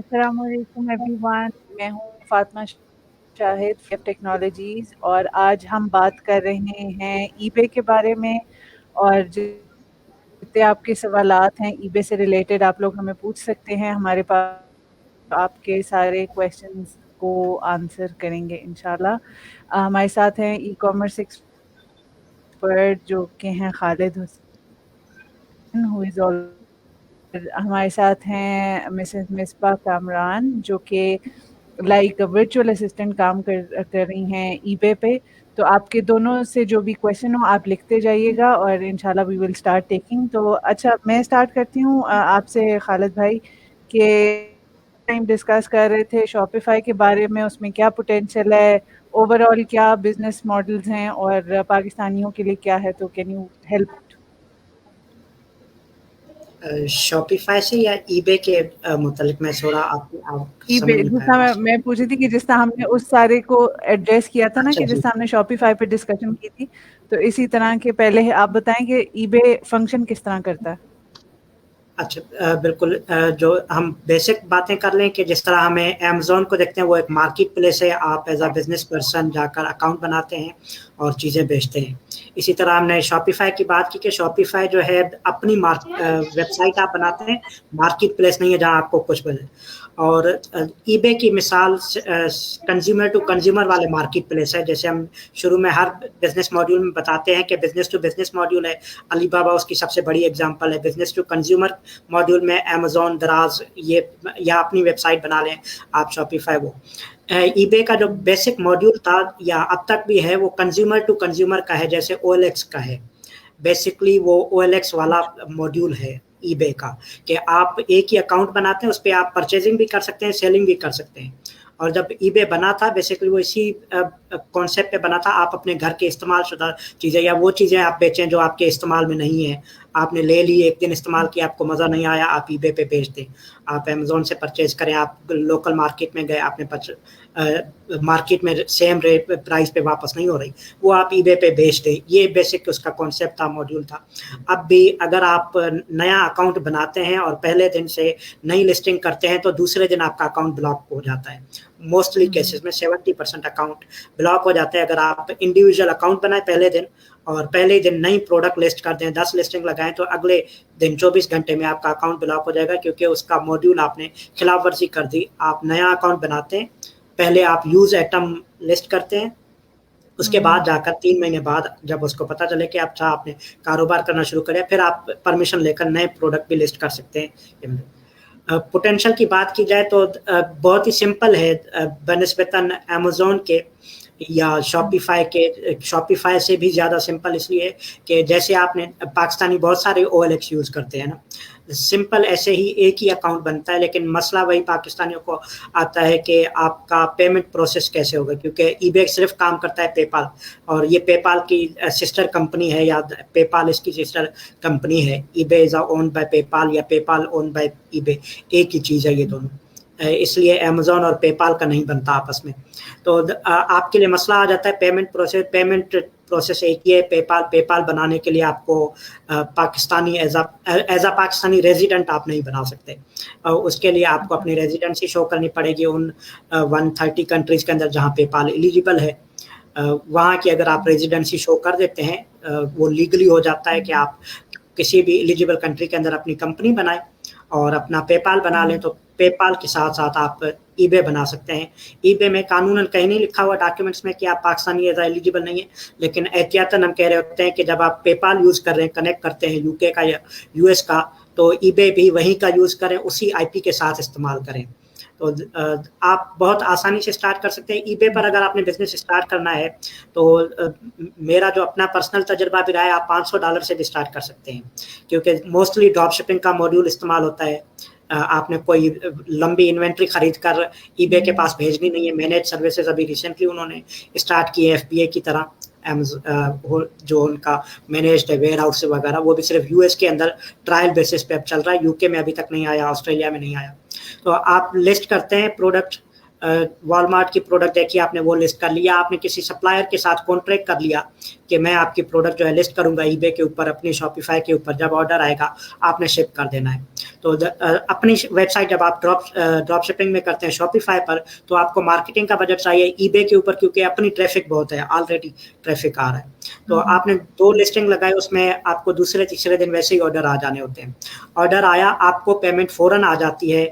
अस्सलामुअलैकुम एवरीवन। मैं हूँ फातिमा शाहिद फेफ टेक्नोलॉजीज और आज हम बात कर रहे हैं ईबे के बारे में। और जितने आपके सवालात हैं ईबे से रिलेटेड आप लोग हमें पूछ सकते हैं। हमारे पास आपके सारे क्वेश्चंस को आंसर करेंगे इंशाल्लाह। हमारे साथ हैं ई कॉमर्स एक्सपर्ट जो कि हैं Khalid Hussain who is all. हमारे साथ हैं मिसेस मिसबा कामरान जो कि लाइक वर्चुअल असिस्टेंट काम कर रही हैं ईबे पे। तो आपके दोनों से जो भी क्वेश्चन हो आप लिखते जाइएगा और इंशाल्लाह वी विल स्टार्ट टेकिंग। तो अच्छा मैं स्टार्ट करती हूँ आपसे खालिद भाई कि टाइम डिस्कस कर रहे थे शॉपिफाई के बारे में, उसमें क्या पोटेंशियल है, ओवरऑल क्या बिजनेस मॉडल्स हैं और पाकिस्तानियों के लिए क्या है। तो कैन यू हेल्प? शॉपिफाई से या ईबे के मुतालिक मैं थोड़ा आप समझ नहीं जिस पाया तरह क्वेश्चन। मैं पूछ रही थी कि जिस तरह हमने उस सारे को एड्रेस किया था ना, अच्छा कि जिस जी। तरह हमने शॉपिफाई पे डिस्कशन की थी, तो इसी तरह के पहले आप बताएं कि ईबे फंक्शन किस तरह करता है। अच्छा बिल्कुल जो हम बेसिक बातें कर लें कि जिस तरह हमें अमेज़न को देखते हैं वो एक मार्केट प्लेस है, आप एज़ अ बिज़नेस पर्सन जाकर अकाउंट बनाते हैं और चीज़ें बेचते हैं। इसी तरह हमने शॉपिफाई की बात की कि शॉपिफाई जो है अपनी वेबसाइट आप बनाते हैं, मार्केट प्लेस नहीं है जहाँ आपको कुछ मिले। और ईबे की मिसाल कंज्यूमर टू कंज्यूमर वाले मार्केट प्लेस है। जैसे हम शुरू में हर बिजनेस मॉड्यूल में बताते हैं कि बिजनेस टू बिजनेस मॉड्यूल है, अलीबाबा उसकी सबसे बड़ी एग्जांपल है। बिजनेस टू कंज्यूमर मॉड्यूल में अमेज़न, दराज ये या अपनी वेबसाइट बना लें आप शॉपिफाई वो। ईबे का जो बेसिक मॉड्यूल था या अब तक भी है वो कंज्यूमर टू कंज्यूमर का है, जैसे ओएलएक्स का है। बेसिकली वो ओएलएक्स वाला मॉड्यूल है ईबे का कि आप एक ही अकाउंट बनाते हैं, उस पर आप परचेजिंग भी कर सकते हैं, सेलिंग भी कर सकते हैं। और जब ईबे बना था बेसिकली वो इसी कॉन्सेप्ट पे बना था, आप अपने घर के इस्तेमाल शुदा चीज़ें या वो चीज़ें आप बेचें जो आपके इस्तेमाल में नहीं है, आपने ले ली एक दिन इस्तेमाल किया, आपको मज़ा नहीं आया, आप ईबे पे बेच दें। आप अमेज़न से परचेज़ करें, आप लोकल मार्केट में गए, आपने मार्केट में सेम रेट प्राइस पे वापस नहीं हो रही, वो आप ईबे पे बेच दें। ये बेसिक उसका कॉन्सेप्ट था, मॉड्यूल था। अब भी अगर आप नया अकाउंट बनाते हैं और पहले दिन से नई लिस्टिंग करते हैं तो दूसरे दिन आपका अकाउंट ब्लॉक हो जाता है। मोस्टली केसेस में 70% अकाउंट ब्लॉक हो जाते हैं। अगर आप इंडिविजुअल अकाउंट बनाए पहले दिन और पहले दिन नई प्रोडक्ट लिस्ट कर दें, 10 लिस्टिंग लगाएं, तो अगले दिन 24 घंटे में आपका अकाउंट ब्लॉक हो जाएगा, क्योंकि उसका मॉड्यूल आपने खिलाफ वर्जी कर दी। आप नया अकाउंट बनाते हैं, पहले आप यूज आइटम लिस्ट करते हैं, उसके बाद जाकर 3 महीने बाद जब उसको पता चले कि अच्छा आपने कारोबार करना शुरू करें, फिर आप परमिशन लेकर नए प्रोडक्ट भी लिस्ट कर सकते हैं। पोटेंशियल की बात की जाए तो बहुत ही सिंपल है बनिस्बतन अमेज़न के या शॉपिफाई से भी ज़्यादा सिंपल इसलिए कि जैसे आपने पाकिस्तानी बहुत सारे ओएलएक्स यूज़ करते हैं ना, सिंपल ऐसे ही एक ही अकाउंट बनता है, लेकिन मसला वही पाकिस्तानियों को आता है कि आपका पेमेंट प्रोसेस कैसे होगा, क्योंकि ईबे सिर्फ काम करता है पेपाल, और ये पेपाल की सिस्टर कंपनी है या पेपाल इसकी सिस्टर कंपनी है। EBay is owned by PayPal या पेपाल ओन्ड बाय ईबे, एक ही चीज़ है ये दोनों। इसलिए अमेज़न और पेपाल का नहीं बनता आपस में। तो आपके लिए मसला आ जाता है पेमेंट प्रोसेस एक ही है। पेपाल बनाने के लिए आपको Pakistani as a Pakistani resident आप नहीं बना सकते। उसके लिए आपको अपनी रेजिडेंसी शो करनी पड़ेगी उन 130 कंट्रीज के अंदर जहाँ पेपाल एलिजिबल है। वहाँ की अगर आप रेजिडेंसी शो कर देते हैं, वो लीगली हो जाता है कि आप किसी भी एलिजिबल कंट्री के अंदर अपनी कंपनी बनाएं और अपना पेपाल बना लें। तो पेपाल के साथ साथ आप ईबे बना सकते हैं। ईबे में कानूनन कहीं नहीं लिखा हुआ डॉक्यूमेंट्स में कि आप पाकिस्तानी एज एलिजिबल नहीं है, लेकिन एहतियातन हम कह रहे होते हैं कि जब आप पेपाल यूज़ कर रहे हैं, कनेक्ट करते हैं यूके का या यूएस का, तो ईबे भी वहीं का यूज़ करें, उसी आईपी के साथ इस्तेमाल करें। तो आप बहुत आसानी से स्टार्ट कर सकते हैं ईबे पर। अगर आपने बिजनेस स्टार्ट करना है तो मेरा जो अपना पर्सनल तजर्बा भी रहा है, आप $500 से भी स्टार्ट कर सकते हैं, क्योंकि मोस्टली ड्रॉप शिपिंग का मॉड्यूल इस्तेमाल होता है। आपने कोई लंबी इन्वेंट्री खरीद कर ईबे के पास भेजनी नहीं है। मैनेज सर्विसेज अभी रिसेंटली उन्होंने स्टार्ट की है एफबीए की तरह। जो उनका मैनेज्ड वेयर हाउस वगैरह, वो भी सिर्फ यूएस के अंदर ट्रायल बेसिस पे अब चल रहा है, यूके में अभी तक नहीं आया, ऑस्ट्रेलिया में नहीं आया। तो आप लिस्ट करते हैं प्रोडक्ट, वॉलमार्ट की प्रोडक्ट देखिए आपने, वो लिस्ट कर लिया, आपने किसी सप्लायर के साथ कॉन्ट्रैक्ट कर लिया कि मैं आपकी प्रोडक्ट जो है लिस्ट करूँगा ईबे के ऊपर, अपनी शॉपिफाई के ऊपर, जब ऑर्डर आएगा आपने शिप कर देना है। तो अपनी वेबसाइट जब आप ड्रॉप शिपिंग में करते हैं शॉपिफाई पर, तो आपको मार्केटिंग का बजट चाहिए ईबे के ऊपर, क्योंकि अपनी ट्रैफिक बहुत है, ऑलरेडी ट्रैफिक आ रहा है। तो आपने 2 लिस्टिंग लगाई, उसमें आपको दूसरे तीसरे दिन वैसे ही ऑर्डर आ जाने होते हैं। ऑर्डर आया, आपको पेमेंट फ़ौरन आ जाती है,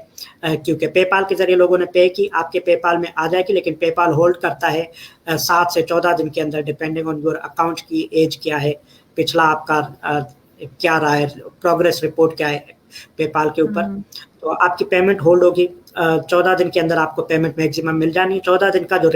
क्योंकि पेपाल के ज़रिए लोगों ने पे की, आपके पेपाल में आ जाएगी, लेकिन पेपाल होल्ड करता है 7 से 14 दिन के अंदर, डिपेंडिंग ऑन योर अकाउंट की एज क्या है, पिछला आपका क्या रहा है, प्रोग्रेस रिपोर्ट क्या है पेपाल के ऊपर। तो आपकी पेमेंट होल्ड होगी, 14 दिन के अंदर आपको पेमेंट मैक्सिमम मिल जानी है। 14 दिन का जो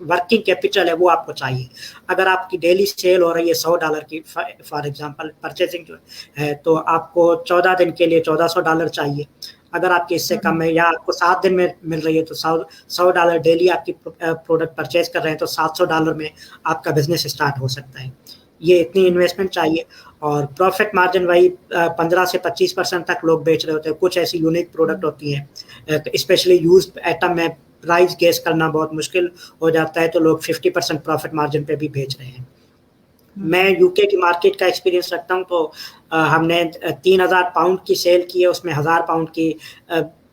वर्किंग कैपिटल है वो आपको चाहिए। अगर आपकी डेली सेल हो रही है $100 की, फॉर एग्जांपल परचेजिंग जो है, तो आपको 14 दिन के लिए $1400 चाहिए। अगर आपके इससे कम है या आपको 7 दिन में मिल रही है, तो $100 डेली आपकी प्रोडक्ट परचेज कर रहे हैं, तो $700 में आपका बिजनेस स्टार्ट हो सकता है। ये इतनी इन्वेस्टमेंट चाहिए। और प्रॉफिट मार्जिन वही 15 से 25% तक लोग बेच रहे होते हैं। कुछ ऐसी यूनिक प्रोडक्ट होती हैं, स्पेशली यूज्ड आइटम में प्राइस गेस करना बहुत मुश्किल हो जाता है, तो लोग 50% प्रॉफिट मार्जिन पे भी बेच रहे हैं। मैं यूके की मार्केट का एक्सपीरियंस रखता हूँ, तो हमने 3000 पाउंड की सेल की है, उसमें 1000 पाउंड की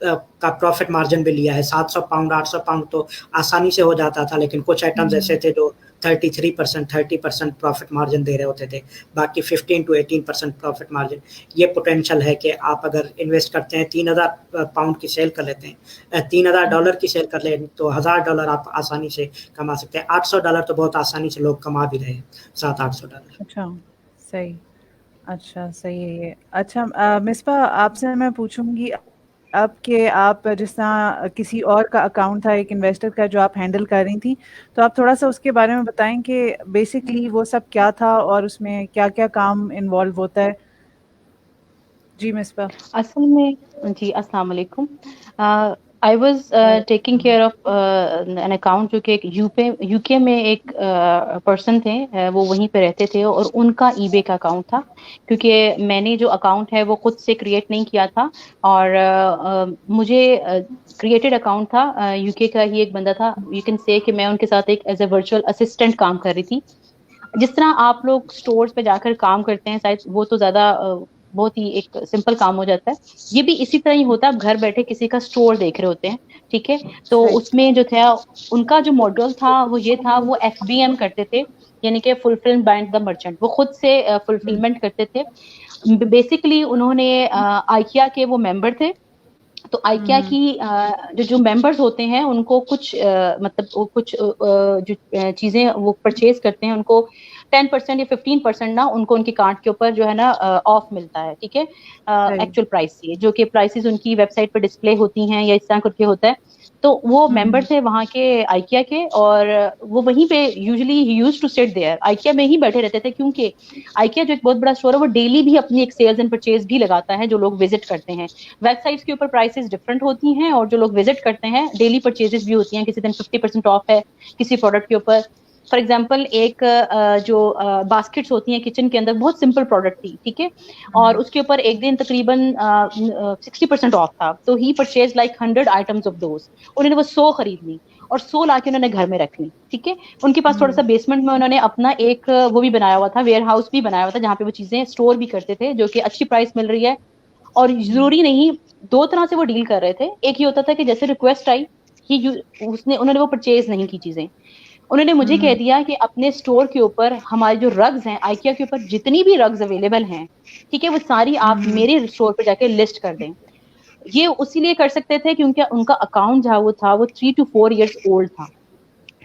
का प्रॉफिट मार्जिन भी लिया है। 700 पाउंड 800 पाउंड तो आसानी से हो जाता था, लेकिन कुछ आइटम्स ऐसे थे जो 33% 30% प्रॉफिट मार्जिन दे रहे होते थे, बाकी 15 to 18% प्रॉफिट मार्जिन। ये पोटेंशियल है कि आप अगर इन्वेस्ट करते हैं, 3000 पाउंड की सेल कर लेते हैं, $3000 की सेल कर लें, तो $1000 आप आसानी से कमा सकते हैं। $800 तो बहुत आसानी से लोग कमा भी रहे हैं, $700-800। अच्छा, सही। अच्छा, सही है ये। अच्छा, मिसबा आपसे मैं पूछूंगी अब कि आप जिस तरह किसी और का अकाउंट था, एक इन्वेस्टर का, जो आप हैंडल कर रही थी, तो आप थोड़ा सा उसके बारे में बताएं कि बेसिकली वो सब क्या था और उसमें क्या क्या काम इन्वॉल्व होता है। जी मिसबा। असल में जी अस्सलाम वालेकुम। I was taking care of an account, जो कि एक यूके में एक पर्सन थे, वो वहीं पे रहते थे और उनका ईबे का अकाउंट था। क्योंकि मैंने जो अकाउंट है वो खुद से क्रिएट नहीं किया था, और मुझे क्रिएटेड अकाउंट था, यूके का ही एक बंदा था। यू कैन से कि मैं उनके साथ एक एज ए वर्चुअल असिस्टेंट काम कर रही थी। जिस तरह आप लोग स्टोर्स पे जाकर काम करते हैं, शायद वो तो ज्यादा बहुत ही एक सिंपल काम हो जाता है, ये भी इसी तरह ही होता है। आप घर बैठे किसी का स्टोर देख रहे होते हैं, ठीक है। तो उसमें जो था उनका जो मॉडल था वो ये था, वो FBM करते थे, यानी कि फुलफिल बाइंड द मर्चेंट। वो खुद से फुलफिलमेंट करते थे। बेसिकली उन्होंने आइकिया के वो मेंबर थे। तो आइकिया की जो मेंबर्स होते हैं उनको कुछ मतलब वो कुछ जो चीजें वो परचेज करते हैं, उनको 10% या 15% ना उनको उनके कार्ड के ऊपर जो है ना ऑफ मिलता है, ठीक है, एक्चुअल प्राइस से, जो कि प्राइसेस उनकी वेबसाइट पर डिस्प्ले होती हैं या इस तरह करके होता है। तो वो मेंबर थे वहाँ के आइकिया के, और वो वहीं पे usually used to sit there, IKEA में ही बैठे रहते थे। क्योंकि आइकिया जो एक बहुत बड़ा स्टोर है, वो डेली भी अपनी एक सेल्स एंड परचेज भी लगाता है, जो लोग विजिट करते हैं। वेबसाइट्स के ऊपर प्राइसेस डिफरेंट होती हैं, और जो लोग विजिट करते हैं डेली परचेजेस भी होती हैं। किसी दिन 50% ऑफ है किसी प्रोडक्ट के ऊपर। फॉर एग्जाम्पल एक जो बास्केट्स होती हैं किचन के अंदर, बहुत सिंपल प्रोडक्ट थी, ठीक है, और उसके ऊपर एक दिन तकरीबन 60% ऑफ था। तो ही purchase like 100 items of those. उन्होंने वो 100 खरीद ली और 100 लाके उन्होंने घर में रख ली, ठीक है। उनके पास थोड़ा सा बेसमेंट में उन्होंने अपना एक वो भी बनाया हुआ था, वेयर हाउस भी बनाया हुआ था, जहाँ पे वो चीजें स्टोर भी करते थे, जो कि अच्छी प्राइस मिल रही है। और जरूरी नहीं, 2 तरह से वो डील कर रहे थे। एक ही होता था कि जैसे रिक्वेस्ट आई ही उन्होंने वो परचेज नहीं की चीजें। उन्होंने मुझे कह दिया कि अपने स्टोर के ऊपर हमारे जो रग्स हैं, आइकिया के ऊपर जितनी भी रग्स अवेलेबल हैं, ठीक है, वो सारी आप मेरे स्टोर पे जाके लिस्ट कर दें। ये उसीलिए कर सकते थे क्योंकि उनका अकाउंट जहाँ वो था वो 3 to 4 years ओल्ड था,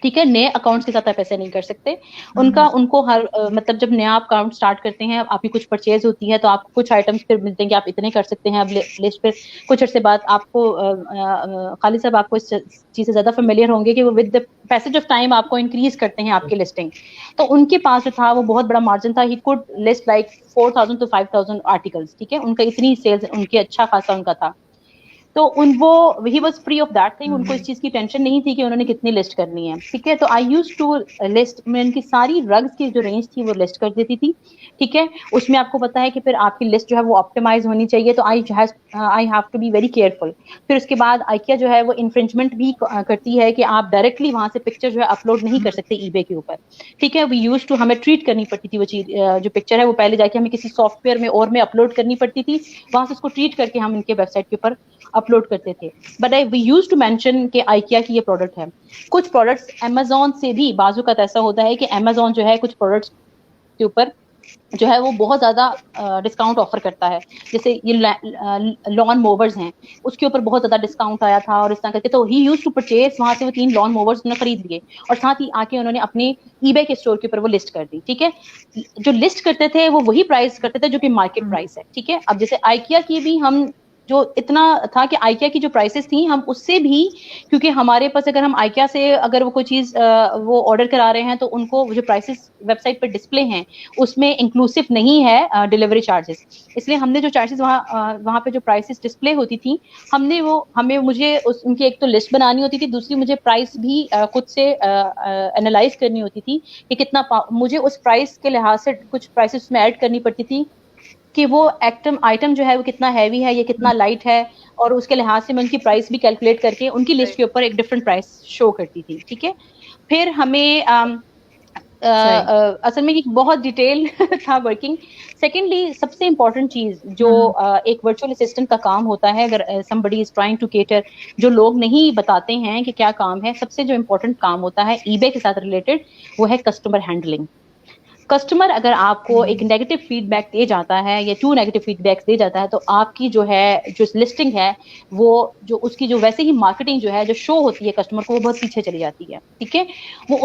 ठीक है। नए अकाउंट्स के साथ आप ऐसे नहीं कर सकते। उनको हर मतलब जब नया अकाउंट स्टार्ट करते हैं, आपकी कुछ परचेज होती है, तो आपको कुछ आइटम्स फिर मिलते हैं कि आप इतने कर सकते हैं। अब लिस्ट पे कुछ अर्से बाद आपको खालिद साहब आपको इस चीज से ज्यादा फेमिलियर होंगे कि वो with the passage of time आपको इंक्रीज करते हैं आपकी लिस्टिंग। तो उनके पास जो था वो बहुत बड़ा मार्जिन था। He could list like 4000 to 5000 articles, ठीक है। उनका इतनी सेल्स उनकी अच्छा खासा उनका था। तो वो he was free of that thing, उनको इस चीज की टेंशन नहीं थी कि उन्होंने कितनी लिस्ट करनी है, ठीक है। तो आई यूज्ड टू लिस्ट, मैं इनकी सारी ड्रग्स की जो रेंज थी वो लिस्ट कर देती थी, ठीक है। उसमें आपको पता है कि फिर आपकी लिस्ट जो है वो ऑप्टिमाइज होनी चाहिए, तो I have to be very careful. फिर उसके बाद आइकिया जो है वो इन्फ्रिंजमेंट भी करती है कि आप डायरेक्टली वहां से पिक्चर जो है अपलोड नहीं कर सकते ईबे के ऊपर, ठीक है। वी यूज्ड टू, हमें ट्रीट करनी पड़ती थी वो चीज, जो पिक्चर है वो पहले जाके हमें किसी सॉफ्टवेयर में और में अपलोड करनी पड़ती थी, वहां से उसको ट्रीट करके हम इनके वेबसाइट के ऊपर अपलोड करते थे। But we used to mention कि आइकिया की ये प्रोडक्ट है। कुछ प्रोडक्ट्स अमेज़न से भी बाजू का ऐसा होता है कि अमेज़न जो है कुछ प्रोडक्ट्स के ऊपर जो है वो बहुत ज्यादा डिस्काउंट ऑफर करता है। जैसे ये लॉन मोवर्स हैं, उसके ऊपर बहुत ज्यादा डिस्काउंट आया था और इस तरह करके, तो ही यूज्ड टू परचेज, वहां से वो 3 लॉन मोवर्स उन्होंने खरीद लिए और साथ ही आके उन्होंने अपने ईबे के स्टोर के ऊपर वो लिस्ट कर दी, ठीक है। जो लिस्ट करते थे वो वही प्राइस करते थे जो कि मार्केट प्राइस है, ठीक है। अब जैसे आइकिया की भी हम जो इतना था कि आइकिया की जो प्राइसेस थी हम उससे भी, क्योंकि हमारे पास अगर हम आइकिया से अगर वो कोई चीज वो ऑर्डर करा रहे हैं तो उनको जो प्राइसेस वेबसाइट पर डिस्प्ले हैं उसमें इंक्लूसिव नहीं है डिलीवरी चार्जेस, इसलिए हमने जो चार्जेस वहाँ पे जो प्राइसेस डिस्प्ले होती थी हमने वो मुझे उनकी एक तो लिस्ट बनानी होती थी, दूसरी मुझे प्राइस भी खुद से एनालाइज करनी होती थी कि कितना मुझे उस प्राइस के लिहाज से कुछ प्राइसेस में ऐड करनी पड़ती थी कि वो आइटम जो है वो कितना हैवी है या कितना लाइट है, और उसके लिहाज से मैं उनकी प्राइस भी कैलकुलेट करके उनकी लिस्ट के ऊपर एक डिफरेंट प्राइस शो करती थी, ठीक है। फिर हमें असल में एक बहुत डिटेल था वर्किंग। सेकेंडली सबसे इम्पोर्टेंट चीज जो एक वर्चुअल असिस्टेंट का काम होता है, अगर somebody is trying to cater, जो लोग नहीं बताते हैं कि क्या काम है, सबसे जो इम्पोर्टेंट काम होता है ईबे के साथ रिलेटेड वो है कस्टमर हैंडलिंग। कस्टमर अगर आपको एक नेगेटिव फीडबैक दे जाता है या 2 नेगेटिव फीडबैक्स दे जाता है तो आपकी जो है जो लिस्टिंग है वो जो उसकी जो वैसे ही मार्केटिंग जो है जो शो होती है कस्टमर को वो बहुत पीछे चली जाती है, ठीक है। वो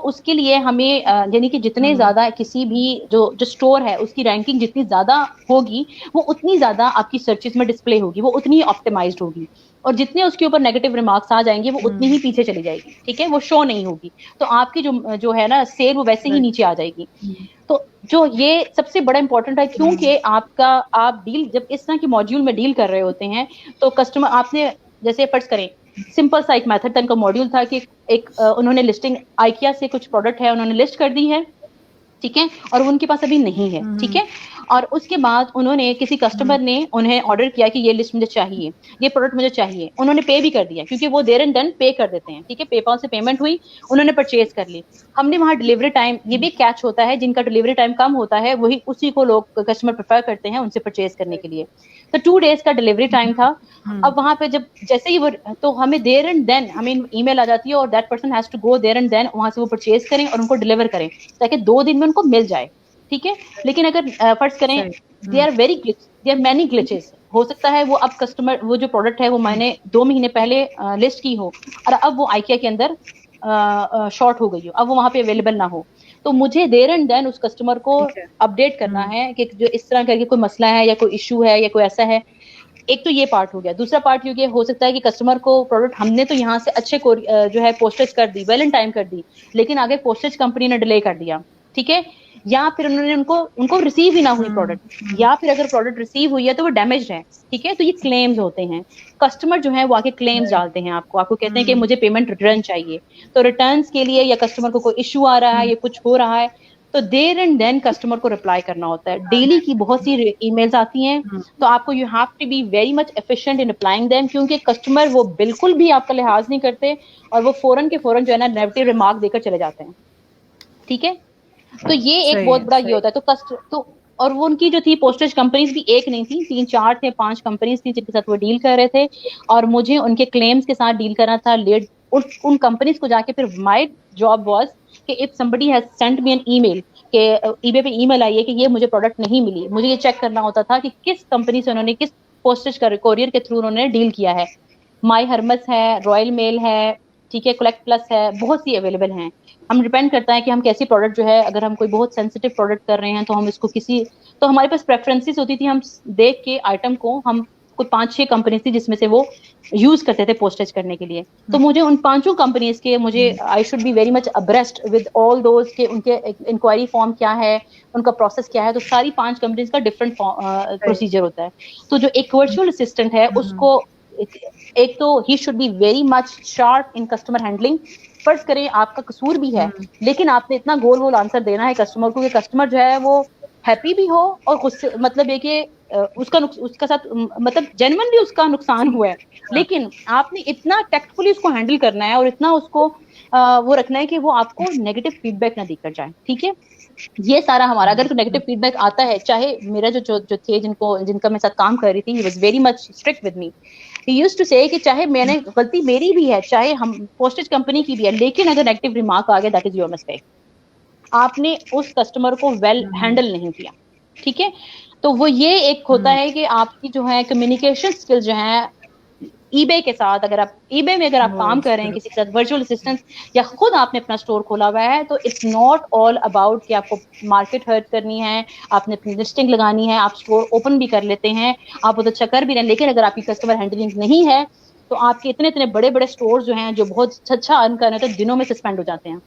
उसके लिए हमें यानी कि जितने ज्यादा किसी भी जो स्टोर है उसकी रैंकिंग जितनी ज्यादा होगी वो उतनी ज्यादा आपकी सर्चेस में डिस्प्ले होगी, वो उतनी ऑप्टिमाइज्ड होगी, और जितने उसके ऊपर नेगेटिव रिमार्क्स आ जाएंगे वो उतनी ही पीछे चली जाएगी, ठीक है, वो शो नहीं होगी, तो आपकी जो है ना सेल वो वैसे ही नीचे आ जाएगी। तो जो ये सबसे बड़ा इंपॉर्टेंट है, क्योंकि आप डील जब इस तरह की मॉड्यूल में डील कर रहे होते हैं तो कस्टमर आपने जैसे फर्ज करें सिंपल सा एक मेथड का मॉड्यूल था कि एक उन्होंने लिस्टिंग आइकिया से कुछ प्रोडक्ट है उन्होंने लिस्ट कर दी है, ठीक है, और वो उनके पास अभी नहीं है, ठीक है, और उसके बाद उन्होंने किसी कस्टमर ने उन्हें ऑर्डर किया कि ये लिस्ट मुझे चाहिए, ये प्रोडक्ट मुझे चाहिए, उन्होंने पे भी कर दिया क्योंकि वो देयर एंड डन पे कर देते हैं, ठीक है, पेपाल से पेमेंट हुई, उन्होंने परचेज कर ली, हमने वहां डिलीवरी टाइम, ये भी कैच होता है जिनका डिलीवरी टाइम कम होता है वही उसी को लोग कस्टमर प्रेफर करते हैं उनसे परचेज करने के लिए, तो 2 डेज का डिलीवरी टाइम था। अब वहां पे जब जैसे ही वो तो हमें देयर एंड देन हमें ईमेल आ जाती है और that person has to go there and then वहां से वो परचेज करें और उनको डिलीवर करें ताकि 2 दिन में उनको मिल जाए, ठीक है। लेकिन अगर फर्ज करें दे आर मैनी ग्लिचेस, हो सकता है वो अब कस्टमर वो जो प्रोडक्ट है वो मैंने 2 महीने पहले लिस्ट की हो और अब वो आइकिया के अंदर शॉर्ट हो गई हो, अब वो वहां पे अवेलेबल ना हो, तो मुझे देयर एंड देन उस कस्टमर को अपडेट करना है कि जो इस तरह करके कोई मसला है या कोई इशू है या कोई ऐसा है। एक तो ये पार्ट हो गया, दूसरा पार्ट ये हो सकता है कि कस्टमर को प्रोडक्ट हमने तो यहाँ से अच्छे जो है पोस्टेज कर दी, वेल इन टाइम कर दी, लेकिन आगे पोस्टेज कंपनी ने डिले कर दिया, ठीक है, या फिर उन्होंने उनको रिसीव ही ना हुई प्रोडक्ट, या फिर अगर प्रोडक्ट रिसीव हुई है तो वो डैमेज्ड है, ठीक है, तो ये क्लेम्स होते हैं। कस्टमर जो है वो आके क्लेम्स डालते हैं, आपको कहते हैं कि मुझे पेमेंट रिटर्न चाहिए, तो रिटर्न्स के लिए या कस्टमर को कोई इशू आ रहा है या कुछ हो रहा है तो देयर एंड देन कस्टमर को रिप्लाई करना होता है। डेली की बहुत सी ईमेल्स आती हैं, तो आपको you have to be very much efficient in replying them, क्योंकि कस्टमर वो बिल्कुल भी आपका लिहाज नहीं करते और वो फौरन के फौरन जो है ना नेगेटिव रिमार्क देकर चले जाते हैं, ठीक है। तो ये एक बहुत बड़ा ये होता है। तो और वो उनकी जो थी पोस्टेज कंपनीज भी एक नहीं थी, 3-4 थे, 5 कंपनीज थी जिनके साथ वो डील कर रहे थे और मुझे उनके क्लेम्स के साथ डील करना था। उन कंपनीज को जाके फिर माय जॉब वाज कि if somebody has sent me an email कि ईबे पे ईमेल आई है कि ये मुझे प्रोडक्ट नहीं मिली, मुझे ये चेक करना होता था कि किस कंपनी से उन्होंने किस पोस्टेज कोरियर के थ्रू उन्होंने डील किया है। माई हरमस है, रॉयल मेल है, ठीक है, कलेक्ट प्लस है, बहुत सी अवेलेबल हैं। हम डिपेंड करता है कि हम कैसी प्रोडक्ट जो है, अगर हम कोई बहुत सेंसिटिव प्रोडक्ट कर रहे हैं तो हम इसको तो हमारे पास प्रेफरेंसेस होती थी, हम देख के आइटम को हम कोई 5-6 कंपनीज थी जिसमें से वो यूज करते थे पोस्टेज करने के लिए, तो मुझे उन 5 कंपनीज के I should be very much abreast with all those के उनके इंक्वायरी फॉर्म क्या है, उनका प्रोसेस क्या है, तो सारी 5 कंपनीज का डिफरेंट प्रोसीजर होता है। तो जो एक वर्चुअल असिस्टेंट है उसको एक तो he should be very much sharp in customer handling. फर्ज करें आपका कसूर भी है, लेकिन आपने इतना गोल गोल आंसर देना है कस्टमर को कि कस्टमर जो है वो हैप्पी भी हो और गुस्से, मतलब है कि उसका साथ मतलब जेन्युइनली उसका नुकसान हुआ है, लेकिन आपने इतना टैक्टफुली उसको हैंडल करना है और इतना उसको वो रखना है कि वो आपको नेगेटिव फीडबैक ना देकर जाए। ठीक है, ये सारा हमारा, अगर नेगेटिव फीडबैक आता है, चाहे मेरा जो थे जिनका मैं साथ काम कर रही थी, he was very much strict with me. He used to say कि चाहे मैंने गलती मेरी भी है, चाहे हम पोस्टेज कंपनी की भी है, लेकिन अगर नेगेटिव रिमार्क आ गया दैट इज योर मिस्टेक, आपने उस कस्टमर को वेल हैंडल नहीं किया। ठीक है, तो वो ये एक होता है कि आपकी जो है कम्युनिकेशन स्किल जो है ईबे के साथ, अगर आप ईबे में अगर आप काम कर रहे हैं किसी के साथ वर्चुअल असिस्टेंट, या खुद आपने अपना स्टोर खोला हुआ है, तो इट्स नॉट ऑल अबाउट कि आपको मार्केट हर्ट करनी है, आपने अपनी लिस्टिंग लगानी है, आप स्टोर ओपन भी कर लेते हैं, आप बहुत अच्छा कर भी रहे हैं, लेकिन अगर आपकी कस्टमर हैंडलिंग नहीं है तो आपके इतने इतने बड़े बड़े स्टोर जो हैं जो बहुत अच्छा अर्न कर रहे हैं, तो दिनों में सस्पेंड हो जाते हैं।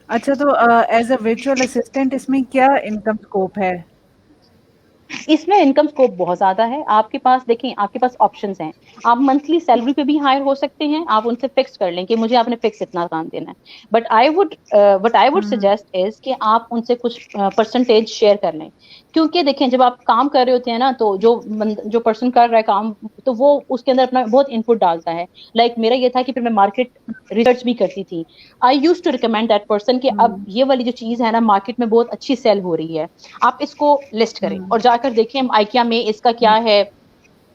अच्छा, तो एज अ वर्चुअल असिस्टेंट इसमें क्या इनकम स्कोप है? इसमें इनकम स्कोप बहुत ज्यादा है। आपके पास देखिए, आपके पास ऑप्शंस हैं, आप मंथली सैलरी पे भी हायर हो सकते हैं, आप उनसे फिक्स कर लें कि मुझे आपने फिक्स इतना काम देना है, but I would suggest is कि आप उनसे कुछ परसेंटेज शेयर कर लें, क्योंकि देखें जब आप काम कर रहे होते हैं ना, तो जो पर्सन कर रहा है काम, तो वो उसके अंदर अपना बहुत इनपुट डालता है। लाइक मेरा ये था कि फिर मैं मार्केट रिसर्च भी करती थी। I use to recommend that person कि अब ये वाली जो चीज है ना मार्केट में बहुत अच्छी सेल हो रही है, आप इसको लिस्ट करें और जाकर देखें आइकिया में इसका क्या है,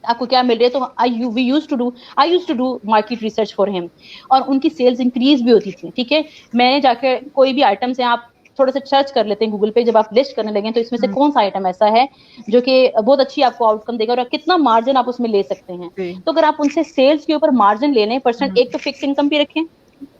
आपको क्या मिल रही है। तो I use to do market research for him, और उनकी सेल्स इंक्रीज भी होती थी। ठीक है, मैंने जाकर कोई भी आइटम्स है, आप थोड़ा सा सर्च कर लेते हैं गूगल पे, जब आप लिस्ट करने लगे तो इसमें से कौन सा आइटम ऐसा है जो कि बहुत अच्छी आपको आउटकम देगा और कितना मार्जिन आप उसमें ले सकते हैं। तो अगर आप उनसे सेल्स के ऊपर मार्जिन लेने परसेंट, एक तो फिक्स इनकम भी रखें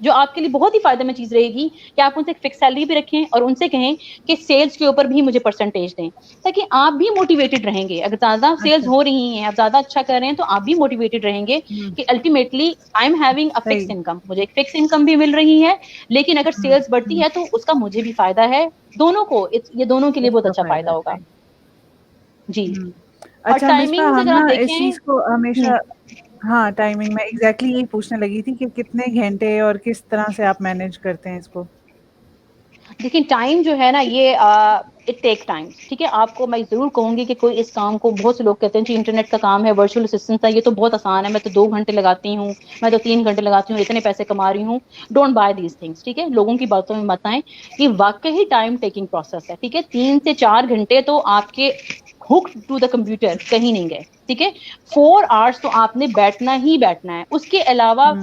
जो आपके लिए बहुत ही फायदेमंद चीज रहेगी कि आप उनसे फिक्स सैलरी भी रखें और उनसे कहें कि सेल्स के ऊपर भी मुझे परसेंटेज दें, ताकि आप भी मोटिवेटेड रहेंगे। अगर ज्यादा सेल्स हो रही हैं, आप ज्यादा अच्छा कर रहे हैं, तो आप भी मोटिवेटेड रहेंगे कि ultimately I am having a fix income, मुझे एक फिक्स इनकम भी मिल रही है, लेकिन अगर सेल्स बढ़ती है तो उसका मुझे भी फायदा है, दोनों को, ये दोनों के लिए बहुत अच्छा फायदा होगा जी। और अच्छा मिस्बा, टाइमिंग्स हम अगर आप ना इस देखें, चीज को हमेशा, हाँ टाइमिंग, मैं एग्जैक्टली यही पूछने लगी थी कि कितने घंटे और किस तरह से आप मैनेज करते हैं इसको? देखिए टाइम जो है ना ये इट टेक टाइम। ठीक है, आपको मैं जरूर कहूंगी कि कोई इस काम को, बहुत से लोग कहते हैं जी इंटरनेट का काम है, वर्चुअल असिस्टेंट है, ये तो बहुत आसान है, मैं तो 2 घंटे लगाती हूँ, मैं तो 3 घंटे लगाती हूँ, इतने पैसे कमा रही हूँ। Don't buy these things. ठीक है, लोगों की बातों में मत आए, ये वाकई टाइम टेकिंग प्रोसेस है। ठीक है, 3 से 4 घंटे तो आपके हुक टू द कंप्यूटर कहीं नहीं गए। ठीक है, 4 आवर्स तो आपने बैठना ही बैठना है। उसके अलावा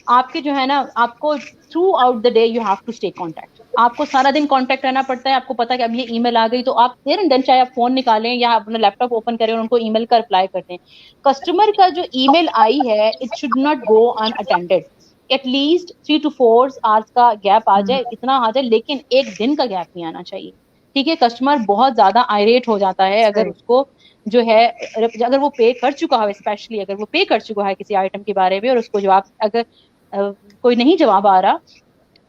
आपके जो है ना, आपको throughout the day you have to stay contact, आपको सारा दिन कॉन्टैक्ट रहना पड़ता है। आपको पता है कि अब ये ईमेल आ गई, तो आप देयर एंड देन चाहे आप फोन निकालें या अपना लैपटॉप ओपन करें और उनको ईमेल का रिप्लाई करते हैं। कस्टमर का जो ईमेल आई है, it should not go unattended. At least 3 to 4 hours का गैप आ जाए, इतना आ जाए, लेकिन एक दिन का गैप नहीं आना चाहिए। ठीक है, कस्टमर बहुत ज्यादा आयरेट हो जाता है अगर उसको जो है, अगर वो पे कर चुका है, स्पेशली अगर वो पे कर चुका है किसी आइटम के बारे में और उसको जवाब अगर कोई नहीं जवाब आ रहा,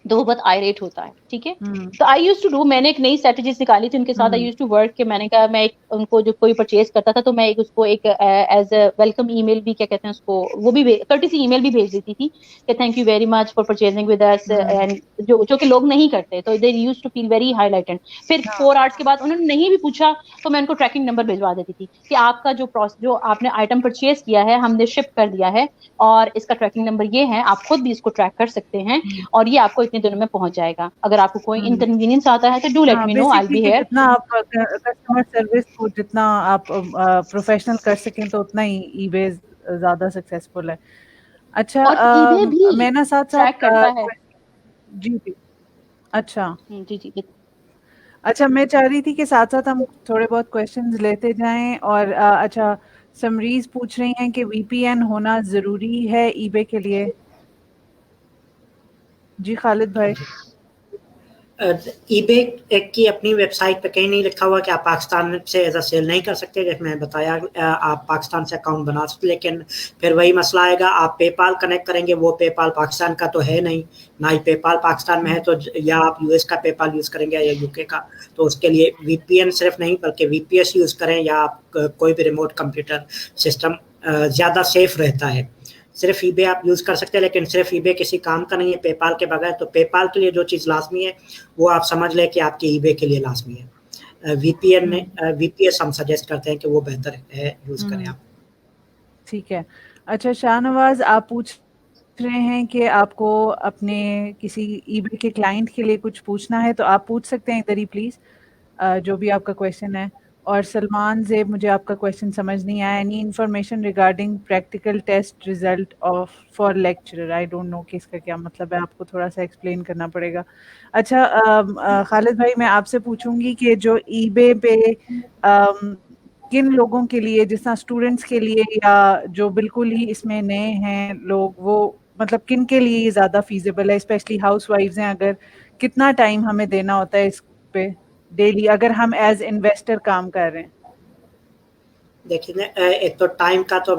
तो वो बहुत आयरेट होता है। ठीक है, तो आई यूज टू डू, मैंने एक नई स्ट्रेटेजीज निकाली थी उनके साथ। आई यूज टू वर्क कि मैंने कहा, मैं एक उनको जो कोई परचेज करता था तो मैं एक उसको एक एज अ वेलकम ईमेल भी, क्या कहते हैं उसको, वो भी कर्टेसी ईमेल भी भेज देती थी कि thank you very much for purchasing with us, and जो कि लोग नहीं करते, तो they use to feel very highlighted. फिर 4 आवर्स के बाद उन्होंने नहीं भी पूछा तो मैं उनको ट्रैकिंग नंबर भिजवा देती थी कि आपका जो आपने आइटम परचेज किया है, हमने शिप कर दिया है और इसका ट्रैकिंग नंबर ये है, आप खुद भी इसको ट्रैक कर सकते हैं और ये आपको इतने दिनों में पहुंच जाएगा। अगर आपको कोई इनकन्वीनियंस आता है तो do let me know, I will be here. जितना आप कस्टमर सर्विस को जितना आप प्रोफेशनल कर सकें तो उतना ही ईबे ज्यादा सक्सेसफुल है। अच्छा, और ईबे भी मैं ना साथ साथ ट्रैक करता है। जी जी, अच्छा जी जी। अच्छा, मैं चाह रही थी कि साथ साथ हम थोड़े बहुत क्वेश्चंस लेते जाएं। और अच्छा, समरीज पूछ रही हैं कि वीपीएन होना जरूरी है ईबे के लिए? जी खालिद भाई। ईबे की अपनी वेबसाइट पे कहीं नहीं लिखा हुआ कि आप पाकिस्तान से एज अ सेल नहीं कर सकते। जैसे मैंने बताया आप पाकिस्तान से अकाउंट बना सकते, लेकिन फिर वही मसला आएगा, आप पेपाल कनेक्ट करेंगे, वो पेपाल पाकिस्तान का तो है नहीं, ना ही पेपाल पाकिस्तान में है, तो या आप यूएस का पेपाल यूज़ करेंगे या यूके का, तो उसके लिए वीपीएन सिर्फ नहीं बल्कि वीपीएस यूज़ करें, या आप कोई भी रिमोट कंप्यूटर सिस्टम ज़्यादा सेफ रहता है। सिर्फ ईबे आप यूज़ कर सकते हैं, लेकिन सिर्फ ईबे किसी काम का नहीं है पेपाल के बगैर। तो पेपाल के लिए जो चीज़ लाजमी है वो आप समझ लें कि आपके ईबे के लिए लाजमी है। वीपीएन वीपीएस हम सजेस्ट करते हैं कि वो बेहतर है, यूज़ करें आप। ठीक है। अच्छा शाहनवाज, आप पूछ रहे हैं कि आपको अपने किसी ईबे के क्लाइंट के लिए कुछ पूछना है, तो आप पूछ सकते हैं इधर ही प्लीज़, जो भी आपका क्वेश्चन है। और सलमान ज़ेब, मुझे आपका क्वेश्चन समझ नहीं आया। Any information regarding practical test result of for lecturer? I don't know कि इसका क्या मतलब है, आपको थोड़ा सा एक्सप्लेन करना पड़ेगा। अच्छा खालिद भाई, मैं आपसे पूछूंगी कि जो ईबे पे किन लोगों के लिए, जिस तरह स्टूडेंट्स के लिए या जो बिल्कुल ही इसमें नए हैं लोग, वो मतलब किन के लिए ये ज़्यादा फीजिबल है? स्पेशली हाउस वाइफ्स हैं, अगर कितना टाइम हमें देना होता है इस पे डेली, अगर हम एज इन्वेस्टर काम कर रहे हैं? देखिए एक तो टाइम का तो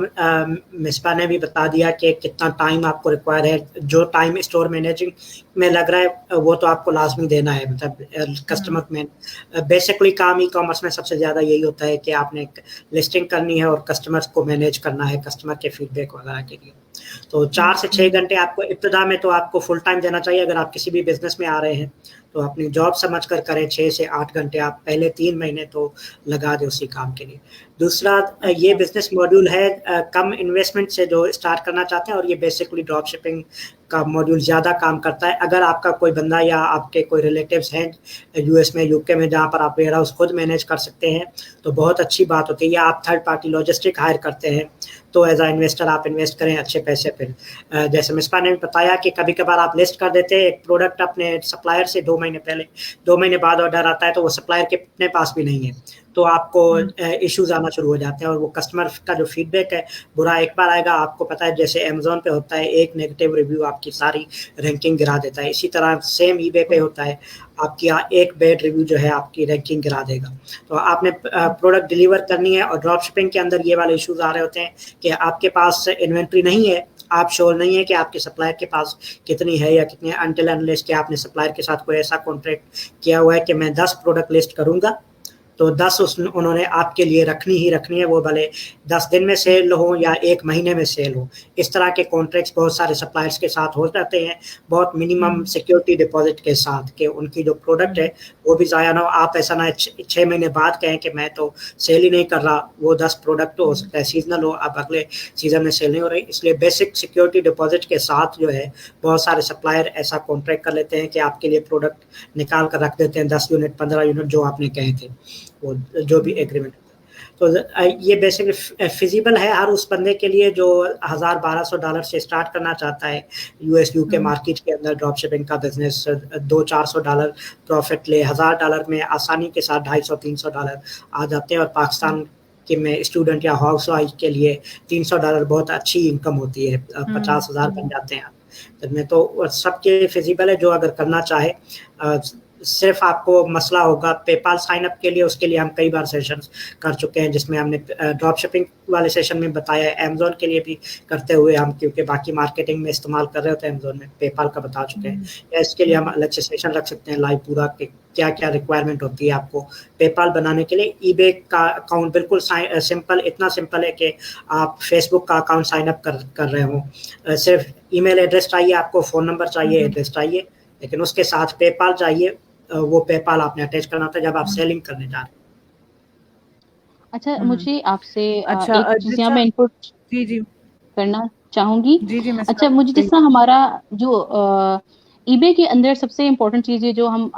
मिसबा ने भी बता दिया कि कितना टाइम आपको रिक्वायर है। जो टाइम स्टोर मैनेजिंग में लग रहा है वो तो आपको लाजमी देना है। मतलब कस्टमर में बेसिकली काम ई कॉमर्स में सबसे ज़्यादा यही होता है कि आपने लिस्टिंग करनी है और कस्टमर्स को मैनेज करना है, कस्टमर के फीडबैक वगैरह के लिए। तो 4 से 6 घंटे आपको इब्तदा में तो आपको फुल टाइम देना चाहिए। अगर आप किसी भी बिजनेस में आ रहे हैं तो अपनी जॉब समझ कर करें। 6 से 8 घंटे आप पहले 3 महीने तो लगा दें उसी काम के लिए। दूसरा ये बिजनेस मॉड्यूल है कम इन्वेस्टमेंट से जो स्टार्ट करना चाहते हैं, और ये बेसिकली ड्रॉप शिपिंग का मॉड्यूल ज़्यादा काम करता है। अगर आपका कोई बंदा या आपके कोई रिलेटिव्स हैं यूएस में, यूके में, जहाँ पर आप वेयर हाउस खुद मैनेज कर सकते हैं तो बहुत अच्छी बात होती है। या आप थर्ड पार्टी लॉजिस्टिक हायर करते हैं तो एज आ इन्वेस्टर आप इन्वेस्ट करें अच्छे पैसे। फिर जैसे मिसबा ने भी बताया कि कभी कभार आप लिस्ट कर देते हैं एक प्रोडक्ट अपने सप्लायर से 2 महीने पहले, 2 महीने बाद ऑर्डर आता है तो वो सप्लायर के अपने पास भी नहीं है, तो आपको इश्यूज आना शुरू हो जाते हैं। और वो कस्टमर का जो फीडबैक है बुरा एक बार आएगा। आपको पता है जैसे अमेजोन पे होता है, एक नेगेटिव रिव्यू आपकी सारी रैंकिंग गिरा देता है, इसी तरह सेम ईबे पे होता है, आपकी एक बैड रिव्यू जो है आपकी रैंकिंग गिरा देगा। तो आपने प्रोडक्ट डिलीवर करनी है, और ड्रॉप शिपिंग के अंदर ये वाले इश्यूज आ रहे होते हैं कि आपके पास इन्वेंट्री नहीं है, आप श्योर नहीं है कि आपके सप्लायर के पास कितनी है या कितनी है, अनटिल अनलेस कि आपने सप्लायर के साथ कोई ऐसा कॉन्ट्रैक्ट किया हुआ है कि मैं 10 प्रोडक्ट लिस्ट करूंगा तो 10 उन्होंने आपके लिए रखनी ही रखनी है, वो भले 10 दिन में सेल हो या 1 महीने में सेल हो। इस तरह के कॉन्ट्रैक्ट्स बहुत सारे सप्लायर्स के साथ हो जाते हैं, बहुत मिनिमम सिक्योरिटी डिपॉजिट के साथ, कि उनकी जो प्रोडक्ट है वो भी ज़ाया ना हो। आप ऐसा ना 6 महीने बाद कहें कि मैं तो सेल ही नहीं कर रहा, वो 10 प्रोडक्ट तो हो सकता है सीजनल हो, अब अगले सीजन में सेल नहीं हो रही। इसलिए बेसिक सिक्योरिटी डिपॉजिट के साथ जो है बहुत सारे सप्लायर ऐसा कॉन्ट्रैक्ट कर लेते हैं कि आपके लिए प्रोडक्ट निकाल कर रख देते हैं, 10 यूनिट 15 यूनिट जो आपने कहे थे, वो जो भी एग्रीमेंट। तो ये बेसिकली फिजिबल है हर उस बंदे के लिए जो $1,000-1,200 से स्टार्ट करना चाहता है यूएस यूके मार्केट के अंदर ड्रॉप शिपिंग का बिजनेस। $200-400 प्रॉफिट ले, $1,000 में आसानी के साथ $250-300 आ जाते हैं। और पाकिस्तान के में स्टूडेंट या हाउस वाइफ के लिए $300 बहुत अच्छी इनकम होती है, 50,000 बन जाते हैं। तो सबके फिजिबल है जो अगर करना चाहे। सिर्फ आपको मसला होगा पेपाल साइन अप के लिए, उसके लिए हम कई बार सेशंस कर चुके हैं जिसमें हमने ड्रॉप शिपिंग वाले सेशन में बताया है, अमेजोन के लिए भी करते हुए हम, क्योंकि बाकी मार्केटिंग में इस्तेमाल कर रहे होते हैं अमेजोन में, पेपाल का बता चुके हैं। या इसके लिए हम अलग से सेशन रख सकते हैं लाइव पूरा कि क्या क्या रिक्वायरमेंट होती है आपको पेपाल बनाने के लिए। ईबे का अकाउंट बिल्कुल सिंपल, इतना सिंपल है कि आप फेसबुक का अकाउंट साइन अप कर रहे हो, सिर्फ ईमेल एड्रेस चाहिए आपको, फ़ोन नंबर चाहिए, एड्रेस चाहिए, लेकिन उसके साथ पेपाल चाहिए। वो पेपाल आपने अटैच करना था जब आप सेलिंग करने जा रहे हैं। अच्छा, मुझे आपसे अच्छा एक चीज़ यहाँ मैं इनपुट जी जी करना चाहूंगी। जी जी अच्छा, मुझे जिस तरह हमारा जो ईबे के अंदर सबसे इम्पोर्टेंट चीज़ है जो हम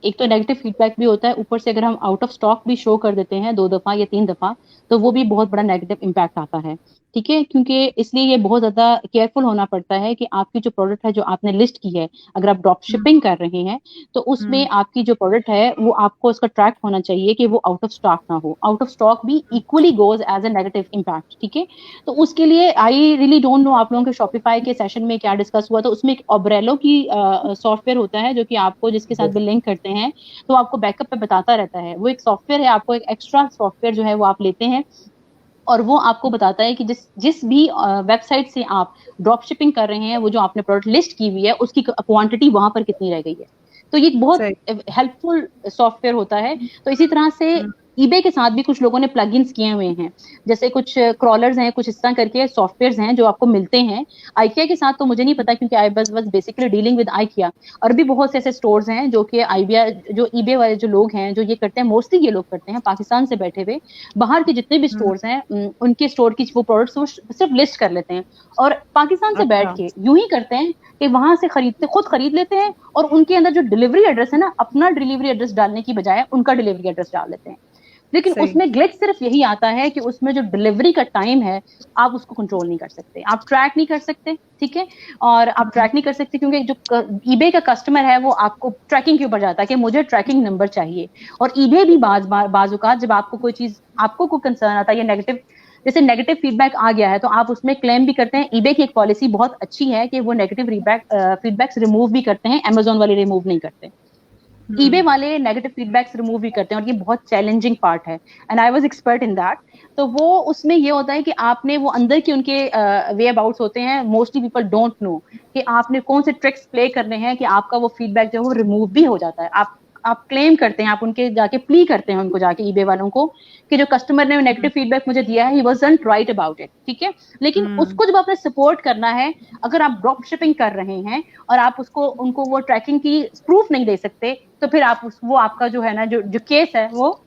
एक तो नेगेटिव फीडबैक भी होता है, ऊपर से अगर हम आउट ऑफ स्टॉक भी शो कर देते हैं 2 दफ़ा या 3 दफ़ा, तो वो भी बहुत बड़ा नेगेटिव इम्पैक्ट आता है। ठीक है, क्योंकि इसलिए ये बहुत ज्यादा केयरफुल होना पड़ता है कि आपकी जो प्रोडक्ट है जो आपने लिस्ट की है, अगर आप ड्रॉप हुँ, शिपिंग कर रहे हैं तो उसमें हुँ, आपकी जो प्रोडक्ट है वो आपको उसका ट्रैक होना चाहिए कि वो आउट ऑफ स्टॉक ना हो। आउट ऑफ स्टॉक भी हुँ, equally goes as a negative impact. ठीक है, तो उसके लिए आई रियली डोंट नो आप लोगों के शॉपिफाई के सेशन में क्या डिस्कस हुआ। तो उसमें एक ओब्रेलो की सॉफ्टवेयर होता है जो कि आपको जिसके साथ भी लिंक करते हैं तो आपको बैकअप पे बताता रहता है। वो एक सॉफ्टवेयर है, आपको एक एक्स्ट्रा सॉफ्टवेयर जो है वो आप लेते हैं और वो आपको बताता है कि जिस जिस भी वेबसाइट से आप ड्रॉप शिपिंग कर रहे हैं, वो जो आपने प्रोडक्ट लिस्ट की हुई है उसकी क्वांटिटी वहां पर कितनी रह गई है। तो ये एक बहुत सही। हेल्पफुल सॉफ्टवेयर होता है। तो इसी तरह से हुँ, ईबे के साथ भी कुछ लोगों ने प्लगइन्स किए हुए हैं, जैसे कुछ क्रॉलर्स हैं, कुछ इस तरह करके सॉफ्टवेयर्स हैं जो आपको मिलते हैं। आइकिया के साथ तो मुझे नहीं पता क्योंकि आई बस बेसिकली डीलिंग विद आइकिया। और भी बहुत से ऐसे स्टोर्स हैं जो कि आईबिया जो ईबे वाले जो लोग हैं जो ये करते हैं, मोस्टली ये लोग करते हैं पाकिस्तान से बैठे हुए। बाहर के जितने भी हुँ, स्टोर्स हैं उनके स्टोर की वो प्रोडक्ट्स वो सिर्फ लिस्ट कर लेते हैं और पाकिस्तान से बैठ अच्छा, के यूं ही करते हैं कि वहां से खरीदते खुद खरीद लेते हैं और उनके अंदर जो डिलीवरी एड्रेस है ना, अपना डिलीवरी एड्रेस डालने की बजाय उनका डिलीवरी एड्रेस डाल देते हैं। लेकिन सही। उसमें ग्लिच सिर्फ यही आता है कि उसमें जो डिलीवरी का टाइम है आप उसको कंट्रोल नहीं कर सकते, आप ट्रैक नहीं कर सकते। ठीक है, और आप हुँ, ट्रैक नहीं कर सकते क्योंकि जो ईबे का कस्टमर है वो आपको ट्रैकिंग के ऊपर जाता है कि मुझे ट्रैकिंग नंबर चाहिए। और ईबे भी बाजुकात जब आपको कोई चीज आपको कोई कंसर्न आता है या नेगेटिव, जैसे नेगेटिव फीडबैक आ गया है तो आप उसमें क्लेम भी करते हैं। ईबे की एक पॉलिसी बहुत अच्छी है कि वो नेगेटिव फीडबैक्स रिमूव भी करते हैं, अमेजोन वाले रिमूव नहीं करते। ईबे हुँ, वाले नेगेटिव फीडबैक्स रिमूव भी करते हैं और ये बहुत चैलेंजिंग पार्ट है and I was expert in that. तो वो उसमें ये होता है कि आपने वो अंदर के उनके वे अबाउट्स होते हैं, मोस्टली पीपल डोंट नो कि आपने कौन से ट्रिक्स प्ले करने हैं कि आपका वो फीडबैक जो है वो रिमूव भी हो जाता है। आप क्लेम करते हैं, आप उनके जाके प्ली करते हैं उनको जाके ईबे वालों को कि जो कस्टमर ने हुँ, नेगेटिव फीडबैक मुझे दिया है he wasn't right about it. ठीक है, लेकिन हुँ, उसको जब आपने सपोर्ट करना है, अगर आप ड्रॉप शिपिंग कर रहे हैं और आप उसको उनको वो ट्रैकिंग की प्रूफ नहीं दे सकते तो फिर आप वो आपका जो है ना जो जो केस है वो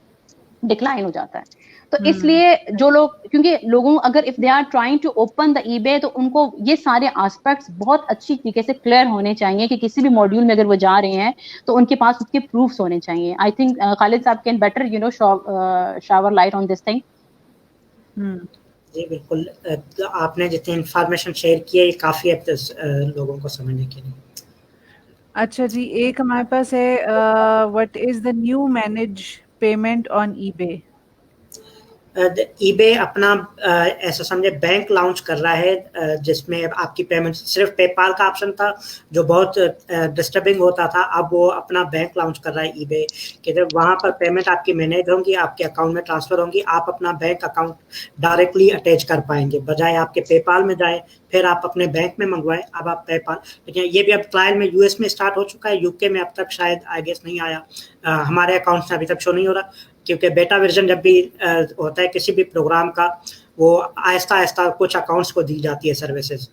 डिक्लाइन हो जाता है। तो हुँ, इसलिए जो लोग, क्योंकि लोगों अगर if they are trying to open the eBay तो उनको ये सारे एस्पेक्ट्स बहुत अच्छी तरीके से क्लियर होने चाहिए कि किसी भी मॉड्यूल में अगर वो जा रहे हैं तो उनके पास उसके प्रूफ्स होने चाहिए। आई थिंक खालिद साहब can better shower light on this thing. हुँ। जी बिल्कुल, तो आपने जितनी इंफॉर्मेशन शेयर की है ये काफ़ी है लोगों को समझने के लिए। अच्छा जी, एक हमारे पास है what is the new manage payment on eBay? EBay अपना ऐसा समझे बैंक लॉन्च कर रहा है, जिसमें आपकी पेमेंट सिर्फ पेपाल का ऑप्शन था जो बहुत डिस्टर्बिंग होता था। अब वो अपना बैंक लॉन्च कर रहा है ईबे कि जब वहाँ पर पेमेंट आपकी मैनेज होंगी, आपके अकाउंट में ट्रांसफर होंगी, आप अपना बैंक अकाउंट डायरेक्टली अटैच कर पाएंगे, बजाय आपके पेपाल में जाए फिर आप अपने बैंक में मंगवाएं। अब आप पेपाल, लेकिन ये भी अब ट्रायल में यूएस में स्टार्ट हो चुका है, यूके में अब तक शायद आई गेस नहीं आया। हमारे अकाउंट में अभी तक शो नहीं हो रहा क्योंकि बेटा वर्जन जब भी होता है किसी भी प्रोग्राम का, वो आहिस्ता आहिस्ता कुछ अकाउंट्स को दी जाती है सर्विसेज।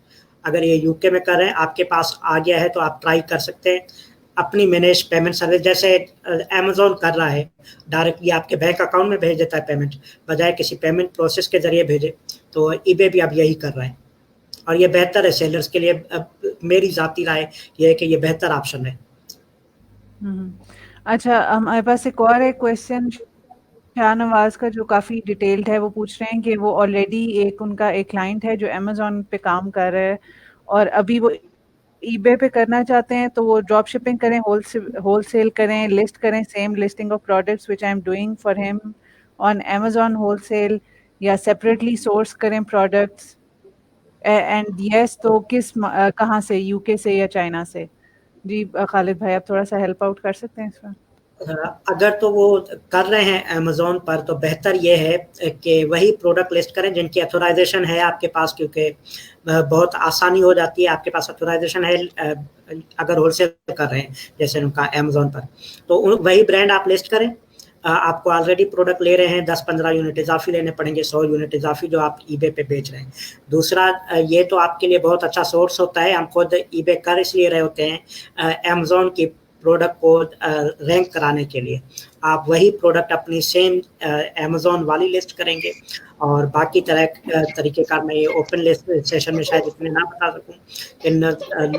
अगर ये यूके में कर रहे हैं, आपके पास आ गया है तो आप ट्राई कर सकते हैं अपनी मैनेज पेमेंट सर्विस, जैसे अमेजोन कर रहा है, डायरेक्टली आपके बैंक अकाउंट में भेज देता है पेमेंट, बजाय किसी पेमेंट प्रोसेस के जरिए भेजे। तो ईबे भी अब यही कर रहा है और ये बेहतर है सेलर्स के लिए। मेरी ज़ाती राय ये है कि ये बेहतर ऑप्शन है। हुँ। अच्छा, हमारे पास एक और है क्वेश्चन शाहनवाज़ का जो काफ़ी डिटेल्ड है। वो पूछ रहे हैं कि वो ऑलरेडी उनका एक क्लाइंट है जो अमेज़न पे काम कर रहा है और अभी वो ईबे पे करना चाहते हैं, तो वो ड्रॉप शिपिंग करें, होलसेल करें, लिस्ट करें same listing of products which I am doing for him on Amazon wholesale, या सेपरेटली सोर्स करें प्रोडक्ट्स। एंड यस तो कहाँ से, यूके से या चाइना से? जी खालिद भाई आप थोड़ा-सा हेल्प आउट कर सकते हैं इसमें? अगर तो वो कर रहे हैं अमेज़न पर तो बेहतर ये है कि वही प्रोडक्ट लिस्ट करें जिनकी ऑथराइजेशन है आपके पास, क्योंकि बहुत आसानी हो जाती है। आपके पास ऑथराइजेशन है अगर होलसेल कर रहे हैं जैसे उनका अमेज़न पर, तो वही ब्रांड आप लिस्ट करें। आपको ऑलरेडी प्रोडक्ट ले रहे हैं, 10-15 यूनिट इजाफी लेने पड़ेंगे, 100 यूनिट इजाफी जो आप ईबे पे बेच रहे हैं। दूसरा, ये तो आपके लिए बहुत अच्छा सोर्स होता है। हम खुद ईबे कर इसलिए रहे होते हैं अमेज़न की प्रोडक्ट को रैंक कराने के लिए। आप वही प्रोडक्ट अपनी सेम अमेज़न वाली लिस्ट करेंगे और बाकी तरीके का मैं ये ओपन लिस्ट सेशन में शायद इतने ना बता सकूं। इन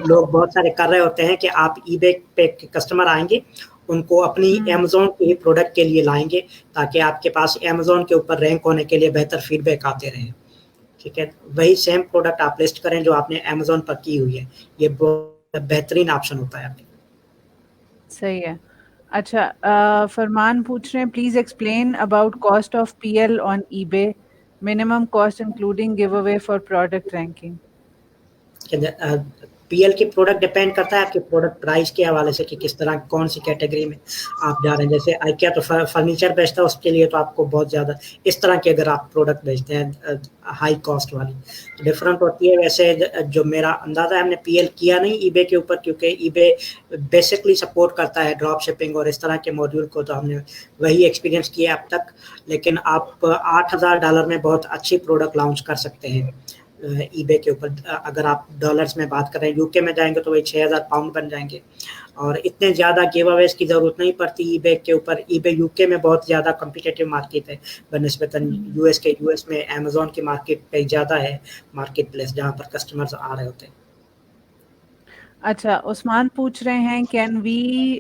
लोग बहुत सारे कर रहे होते हैं कि आप ईबे पे कस्टमर आएंगे, उनको अपनी अमेज़न के प्रोडक्ट के लिए लाएंगे ताकि आपके पास अमेज़न के ऊपर रैंक होने के लिए बेहतर फीडबैक आते रहें। ठीक है, वही सेम प्रोडक्ट आप लिस्ट करें जो आपने अमेज़न पर की हुई है, ये बहुत बेहतरीन ऑप्शन होता है आपके। सही है। अच्छा, फरमान पूछ रहे हैं, please explain about cost of PL on eBay, minimum cost including give away for product ranking. PL की प्रोडक्ट डिपेंड करता है आपके प्रोडक्ट प्राइस के हवाले से कि किस तरह कौन सी कैटेगरी में आप जा रहे हैं। जैसे आइकिया तो फर्नीचर बेचता है, उसके लिए तो आपको बहुत ज़्यादा इस तरह की अगर आप प्रोडक्ट बेचते हैं हाई कॉस्ट वाली तो डिफरेंट होती है। वैसे जो मेरा अंदाज़ा है, हमने पीएल किया नहीं ईबे के ऊपर क्योंकि ईबे बेसिकली सपोर्ट करता है ड्रॉप शिपिंग और इस तरह के मॉड्यूल को, तो हमने वही एक्सपीरियंस किया अब तक। लेकिन आप $8,000 में बहुत अच्छी प्रोडक्ट लॉन्च कर सकते हैं ईबे के ऊपर। अगर आप डॉलर्स में बात करें, यूके में जाएंगे तो वही 6,000 पाउंड बन जाएंगे और इतने ज़्यादा गिव अवेज की ज़रूरत नहीं पड़ती ईबे के ऊपर। ईबे यूके में बहुत ज़्यादा कॉम्पिटिटिव मार्केट है बनस्बतन यूएस के। यूएस में अमेज़न की मार्केट कई ज़्यादा है, मार्केट प्लेस जहाँ पर कस्टमर्स आ रहे होते हैं। अच्छा, उस्मान पूछ रहे हैं, can we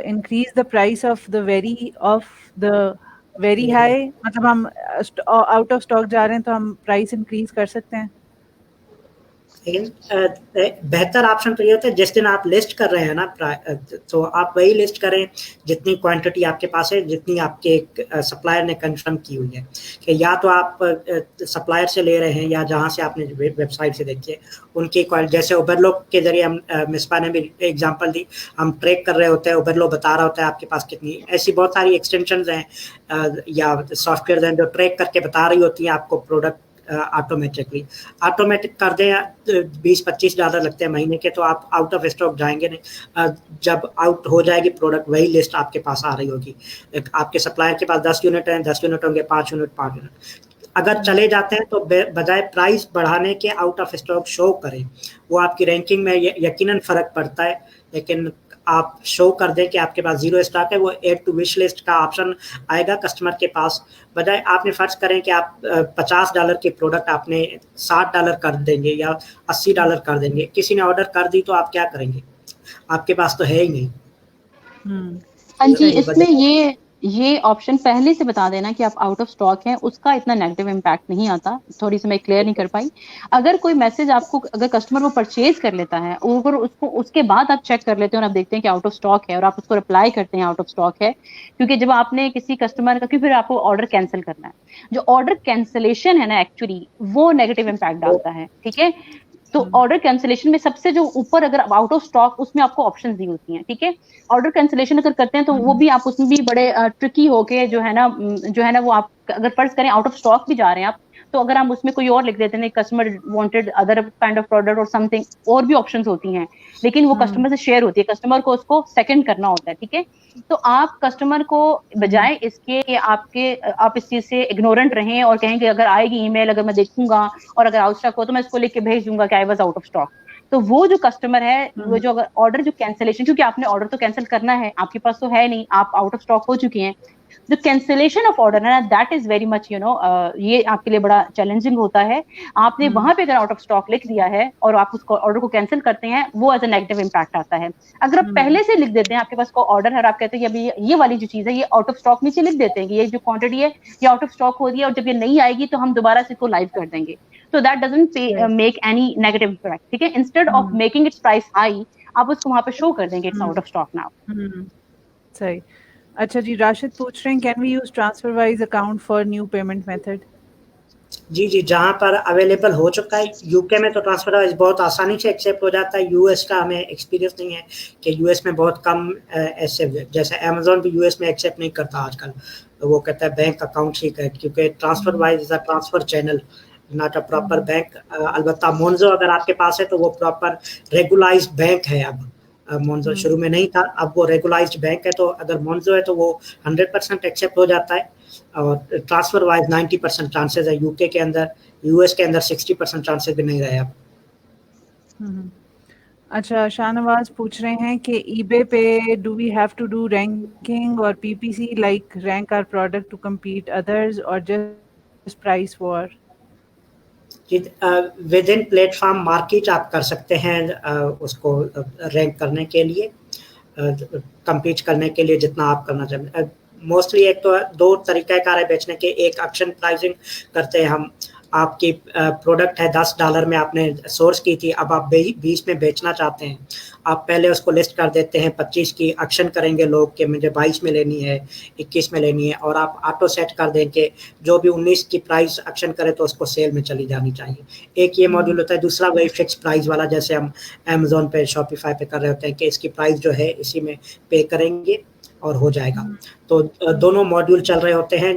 increase the price of the very high, मतलब हम आउट ऑफ स्टॉक जा रहे हैं तो हम प्राइस इंक्रीज कर सकते हैं? लेकिन बेहतर ऑप्शन तो ये होता है जिस दिन आप लिस्ट कर रहे हैं ना, तो आप वही लिस्ट करें जितनी क्वांटिटी आपके पास है, जितनी आपके सप्लायर ने कंफर्म की हुई है। कि या तो आप सप्लायर से ले रहे हैं या जहां से आपने वेबसाइट से देखिए उनकी क्वालिटी। जैसे उबरलो के जरिए हम मिसबा ने भी एग्जांपल दी, हम ट्रैक कर रहे होते हैं, उबरलो बता रहा होता है आपके पास कितनी। ऐसी बहुत सारी एक्सटेंशन हैं या सॉफ्टवेयर हैं जो ट्रैक करके बता रही होती हैं आपको प्रोडक्ट ऑटोमेटिक कर दें। $20-25 लगते हैं महीने के, तो आप आउट ऑफ स्टॉक जाएंगे नहीं। जब आउट हो जाएगी प्रोडक्ट, वही लिस्ट आपके पास आ रही होगी। आपके सप्लायर के पास 10 यूनिट हैं, 10 यूनिट होंगे, 5 यूनिट, 5 यूनिट। अगर चले जाते हैं तो बजाय प्राइस बढ़ाने के आउट ऑफ स्टॉक शो करें, वो आपकी रैंकिंग में यकीनन फ़र्क पड़ता है। लेकिन आप शो कर दें कि आपके पास ज़ीरो स्टॉक है, वो ऐड टू विश लिस्ट का ऑप्शन आएगा कस्टमर के पास। बजाय आपने फ़र्ज़ करें कि आप $50 की प्रोडक्ट आपने $60 कर देंगे या $80 कर देंगे, किसी ने ऑर्डर कर दी तो आप क्या करेंगे? आपके पास तो है ही नहीं। हाँ जी, तो इसमें ये ऑप्शन पहले से बता देना कि आप आउट ऑफ स्टॉक हैं, उसका इतना नेगेटिव इम्पैक्ट नहीं आता। थोड़ी सी मैं क्लियर नहीं कर पाई। अगर कोई मैसेज आपको, अगर कस्टमर वो परचेज कर लेता है और उसको उसके बाद आप चेक कर लेते हैं और आप देखते हैं कि आउट ऑफ स्टॉक है और आप उसको रिप्लाई करते हैं आउट ऑफ स्टॉक है, क्योंकि जब आपने किसी कस्टमर का, फिर आपको ऑर्डर कैंसिल करना है। जो ऑर्डर कैंसिलेशन है ना, एक्चुअली वो नेगेटिव इम्पैक्ट डालता है। ठीक है, तो ऑर्डर कैंसिलेशन में सबसे जो ऊपर, अगर आउट ऑफ स्टॉक, उसमें आपको ऑप्शंस दी होती हैं। ठीक है, ऑर्डर कैंसिलेशन अगर करते हैं तो वो भी आप उसमें भी बड़े ट्रिकी होके जो है ना वो आप अगर फर्ज करें आउट ऑफ स्टॉक भी जा रहे हैं आप, तो अगर हम उसमें कोई और लिख देते हैं, customer wanted other kind of product और समथिंग, और भी ऑप्शंस होती हैं, लेकिन वो कस्टमर से शेयर होती है, कस्टमर को उसको सेकंड करना होता है। ठीक है, तो आप कस्टमर को बजाय इसके कि आप इस चीज से इग्नोरेंट रहें और कहें कि अगर आएगी ईमेल, अगर मैं देखूंगा और अगर आउट स्टॉक हो तो मैं इसको लिख के भेज दूंगा कि I was out of stock, तो वो जो कस्टमर है, वो जो अगर ऑर्डर जो कैंसिलेशन, क्योंकि आपने ऑर्डर तो कैंसिल करना है, आपके पास तो है नहीं, आप आउट ऑफ स्टॉक हो चुके हैं, जो कैंसिलेशन ऑफ ऑर्डर है ना, दैट इज वेरी मच ये आपके लिए बड़ा चैलेंजिंग होता है। आपने वहां पे अगर आउट ऑफ स्टॉक लिख दिया है और आप उसको ऑर्डर को कैंसिल करते हैं, वो एज अ नेगेटिव इंपैक्ट आता है। अगर आप पहले से लिख देते हैं, आपके पास को ऑर्डर है और आप कहते हैं अभी ये वाली जो चीज है ये आउट ऑफ स्टॉक, नीचे लिख देते हैं कि ये जो क्वांटिटी है ये आउट ऑफ स्टॉक हो रही है और जब ये नहीं आएगी तो हम दोबारा से इसको लाइव कर देंगे, तो that doesn't make any negative impact. ठीक है, instead of making its price high, आप उसको वहां पे शो कर देंगे it's out of stock now. सही। अच्छा जी, राशिद पूछ रहे हैं, can we use TransferWise account for new payment method? जी, जहाँ पर अवेलेबल हो चुका है। यूके में तो ट्रांसफर बहुत आसानी से एक्सेप्ट हो जाता है। यूएस का हमें एक्सपीरियंस नहीं है कि यूएस में बहुत कम ऐसे, जैसे अमेज़न भी यूएस में एक्सेप्ट नहीं करता आजकल, तो वो कहता है बैंक अकाउंट ही कर, क्योंकि transfer wise is a transfer channel, not a proper bank. अलबत्ता मोन्जो अगर आपके पास है तो वो प्रॉपर रेगुलाइज्ड बैंक है। अब मोन्जो शुरू में नहीं था, अब वो रेगुलाइज्ड बैंक है, तो अगर मोन्जो है तो वो 100% एक्सेप्ट हो जाता है। और ट्रांसफर वाइज 90% चांसेस है यूके के अंदर, यूएस के अंदर 60% चांसेस भी नहीं रहे अब। अच्छा, शाहनवाज पूछ रहे हैं कि ईबे पे do we have to do ranking और PPC, like rank our product to compete others और just price war? Within platform market आप कर सकते हैं उसको रैंक करने के लिए, compete करने के लिए जितना आप करना चाहें। मोस्टली एक तो दो तरीका कार है बेचने के, एक ऑक्शन प्राइसिंग करते हैं हम। आपकी प्रोडक्ट है $10 में आपने सोर्स की थी, अब आप 20 में बेचना चाहते हैं, आप पहले उसको लिस्ट कर देते हैं 25 की, एक्शन करेंगे लोग कि मुझे 22 में लेनी है, 21 में लेनी है, और आप ऑटो सेट कर दें कि जो भी 19 की प्राइस एक्शन करे तो उसको सेल में चली जानी चाहिए। एक ये मॉड्यूल होता है। दूसरा वही फिक्स प्राइस वाला, जैसे हम अमेजोन पे, शॉपिफाई पे कर रहे होते हैं कि इसकी प्राइस जो है इसी में पे करेंगे और हो जाएगा। तो दोनों मॉड्यूल चल रहे होते हैं।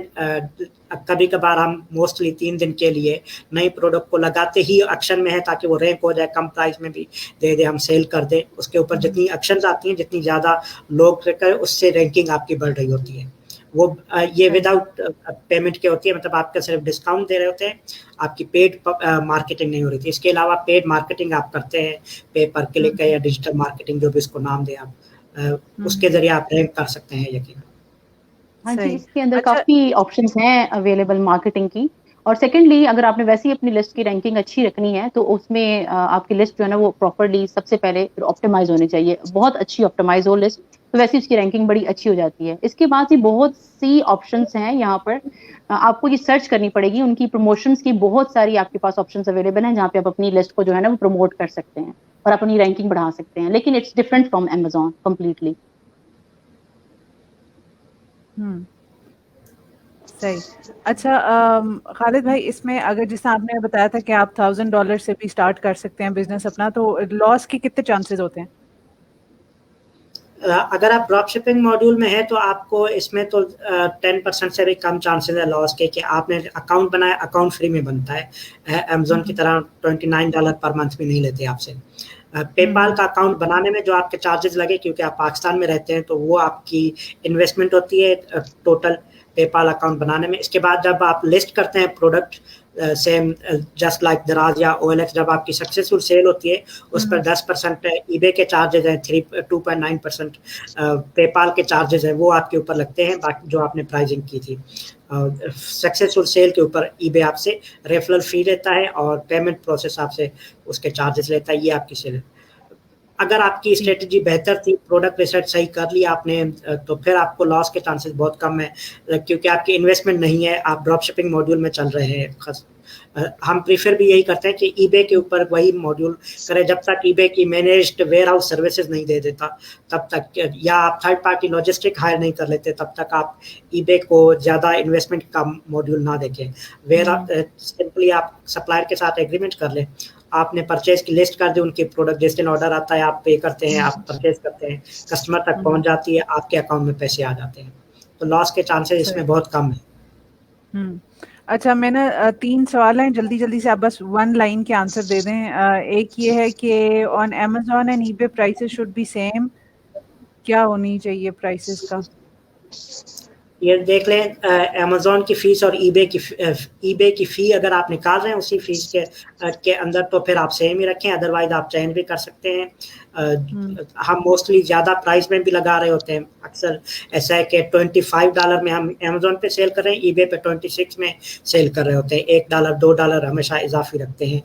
कभी कभार हम मोस्टली 3 दिन के लिए नई प्रोडक्ट को लगाते ही एक्शन में है ताकि वो रैंक हो जाए, कम प्राइस में भी दे दे, हम सेल कर दें। उसके ऊपर जितनी एक्शंस आती हैं, जितनी ज़्यादा लोग करें, उससे रैंकिंग आपकी बढ़ रही होती है। वो ये विदाउट पेमेंट के होती है, मतलब आपका सिर्फ डिस्काउंट दे रहे होते हैं, आपकी पेड मार्केटिंग नहीं हो रही थी। इसके अलावा पेड मार्केटिंग आप करते हैं, पे पर क्लिक है या डिजिटल मार्केटिंग, जो भी उसको नाम दें आप, उसके जरिए आप रैंक कर सकते हैं यकीन। हाँ जी, सही। इसके अंदर अच्छा, काफ़ी ऑप्शंस हैं अवेलेबल मार्केटिंग की। और सेकेंडली, अगर आपने वैसे ही अपनी लिस्ट की रैंकिंग अच्छी रखनी है तो उसमें आपकी लिस्ट जो है ना वो प्रॉपर्ली सबसे पहले ऑप्टिमाइज होनी चाहिए। बहुत अच्छी ऑप्टिमाइज हो लिस्ट तो वैसे उसकी रैंकिंग बड़ी अच्छी हो जाती है। इसके बाद ही बहुत सी ऑप्शंस हैं यहाँ पर, आपको ये सर्च करनी पड़ेगी। उनकी प्रमोशंस की बहुत सारी आपके पास ऑप्शंस अवेलेबल हैं जहाँ पे आप अपनी लिस्ट को जो है ना वो प्रमोट कर सकते हैं और अपनी रैंकिंग बढ़ा सकते हैं। लेकिन it's different from Amazon completely. सही। अच्छा, खालिद भाई, इसमें अगर जैसा आपने बताया था कि आप $1000 से भी स्टार्ट कर सकते हैं बिजनेस अपना, तो लॉस के कितने चांसेस होते हैं? अगर आप ड्रॉप शिपिंग मॉड्यूल में है तो आपको इसमें तो 10% से भी कम चांसेस है लॉस के, कि आपने अकाउंट बनाया, अकाउंट फ्री में बनता है। अमेजोन की तरह $29 पर मंथ भी नहीं लेते आपसे। पेपाल का अकाउंट बनाने में जो आपके चार्जेस लगे, क्योंकि आप पाकिस्तान में रहते हैं, तो वो आपकी इन्वेस्टमेंट होती है टोटल पेपाल अकाउंट बनाने में। इसके बाद जब आप लिस्ट करते हैं प्रोडक्ट, सेम जस्ट लाइक दराज या OLX, जब आपकी सक्सेसफुल सेल होती है उस पर 10% ईबे के चार्जेस हैं, 2.9% पेपाल के चार्जेस हैं, वो आपके ऊपर लगते हैं, बाकी जो आपने प्राइसिंग की थी। सक्सेसफुल सेल के ऊपर ईबे आपसे रेफरल फी लेता है और पेमेंट प्रोसेस आपसे उसके चार्जेस लेता है। ये आपकी सेल। अगर आपकी स्ट्रेटजी बेहतर थी, प्रोडक्ट रिसर्च सही कर लिया आपने, तो फिर आपको लॉस के चांसेस बहुत कम है, क्योंकि आपकी इन्वेस्टमेंट नहीं है, आप ड्रॉप शिपिंग मॉड्यूल में चल रहे हैं। हम प्रीफर भी यही करते हैं कि ईबे के ऊपर वही मॉड्यूल करें जब तक ईबे की मैनेज्ड वेयर हाउस सर्विसेज नहीं दे देता तब तक, या आप थर्ड पार्टी लॉजिस्टिक हायर नहीं कर लेते तब तक आप ईबे को ज़्यादा इन्वेस्टमेंट का मॉड्यूल ना देखें। सिंपली आप सप्लायर के साथ एग्रीमेंट कर लें, आपने परचेज की लिस्ट कर दी, उनकी प्रोडक्ट जिस दिन ऑर्डर आता है आप पे करते हैं, आप परचेज करते हैं, कस्टमर तक पहुंच जाती है, आपके अकाउंट में पैसे आ जाते हैं, तो लॉस के चांसेस इसमें बहुत कम है। अच्छा, मैं ना 3 सवाल हैं, जल्दी-जल्दी से आप बस 1 लाइन के आंसर दे दें। एक ये है कि on Amazon and eBay prices should be same, क्या होनी चाहिए प्राइसेस का? ये देख लें, अमेज़न की फ़ीस और ईबे की फ़ी अगर आप निकाल रहे हैं उसी फ़ीस के अंदर, तो फिर आप सेम ही रखें, अदरवाइज़ आप चेंज भी कर सकते हैं। हम मोस्टली ज़्यादा प्राइस में भी लगा रहे होते हैं। अक्सर ऐसा है कि $25 में हम अमेज़न पे सेल कर रहे हैं, ईबे पे 26 में सेल कर रहे होते हैं। $1 $2 हमेशा इजाफी रखते हैं।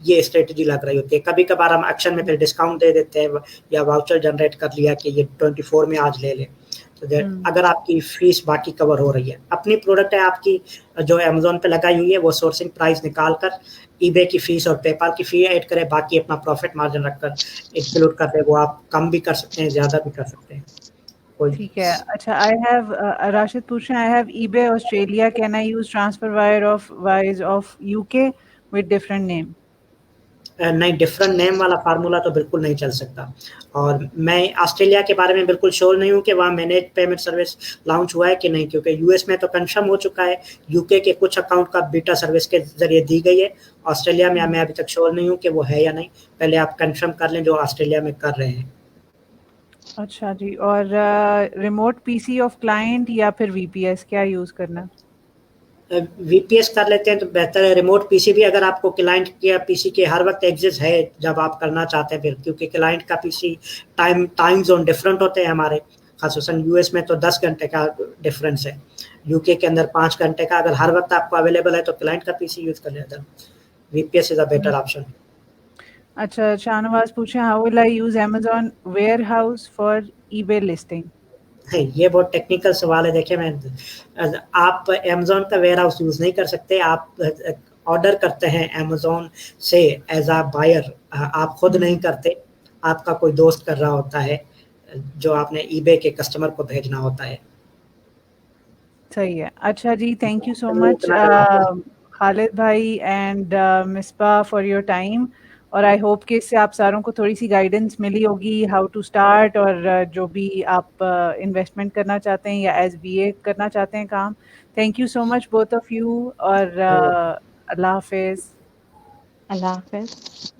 ये स्ट्रेटजी लग रही होती है। कभी कभार हम एक्शन में फिर डिस्काउंट दे देते हैं या वाउचर जनरेट कर लिया कि ये 24 में आज ले लें। तो अगर आपकी फीस बाकी कवर हो रही है, अपनी प्रोडक्ट है आपकी जो अमेज़न पे लगाई हुई है, वो सोर्सिंग प्राइस निकाल कर ईबे की फीस और पेपाल की फी ऐड करें, बाकी अपना प्रॉफिट मार्जिन रखकर इंक्लूड कर दे, वो आप कम भी कर सकते हैं, ज़्यादा भी कर सकते हैं। ठीक है। अच्छा, आई हैव राशिद पूछ रहे हैं, I have eBay Australia, can I use transfer wise of UK with different name? नहीं, डिफरेंट नेम वाला फार्मूला तो बिल्कुल नहीं चल सकता। और मैं ऑस्ट्रेलिया के बारे में बिल्कुल श्योर नहीं हूँ कि वहाँ मैनेज पेमेंट सर्विस लॉन्च हुआ है कि नहीं, क्योंकि यूएस में तो कंफर्म हो चुका है, यूके के कुछ अकाउंट का बीटा सर्विस के जरिए दी गई है। ऑस्ट्रेलिया में मैं अभी तक श्योर नहीं हूँ कि वो है या नहीं, पहले आप कंफर्म कर लें जो ऑस्ट्रेलिया में कर रहे हैं। अच्छा जी। और रिमोट पीसी ऑफ क्लाइंट या फिर वीपीएस, क्या यूज करना? वीपीएस कर लेते हैं तो बेहतर है। रिमोट पीसी भी अगर आपको क्लाइंट या पीसी के हर वक्त एक्सेस है जब आप करना चाहते हैं, फिर क्योंकि क्लाइंट का पीसी टाइम जोन डिफरेंट होते हैं हमारे, खासतौर यूएस में तो 10 घंटे का डिफरेंस है, यूके के अंदर 5 घंटे का। अगर हर वक्त आपको अवेलेबल है तो क्लाइंट का पीसी यूज कर लेता, VPS is a better option. अच्छा, शाहनवाज पूछे, how will I use Amazon warehouse for eBay listing? ये बहुत टेक्निकल सवाल है। देखिए, आप अमेज़न का वेयर हाउस यूज़ नहीं कर सकते, आप ऑर्डर करते हैं अमेज़न से एज़ अ बायर, आप खुद नहीं करते, आपका कोई दोस्त कर रहा होता है, जो आपने ईबे के कस्टमर को भेजना होता है। सही है। अच्छा जी, थैंक यू सो चलिए मच इतना है। खालिद भाई and Misbah for your time, और आई होप कि इससे आप सारों को थोड़ी-सी गाइडेंस मिली होगी हाउ टू स्टार्ट, और जो भी आप इन्वेस्टमेंट करना चाहते हैं या एज़ बीए करना चाहते हैं काम। Thank you so much both of you, और अल्लाह हाफ़िज़। अल्लाह हाफ़िज़।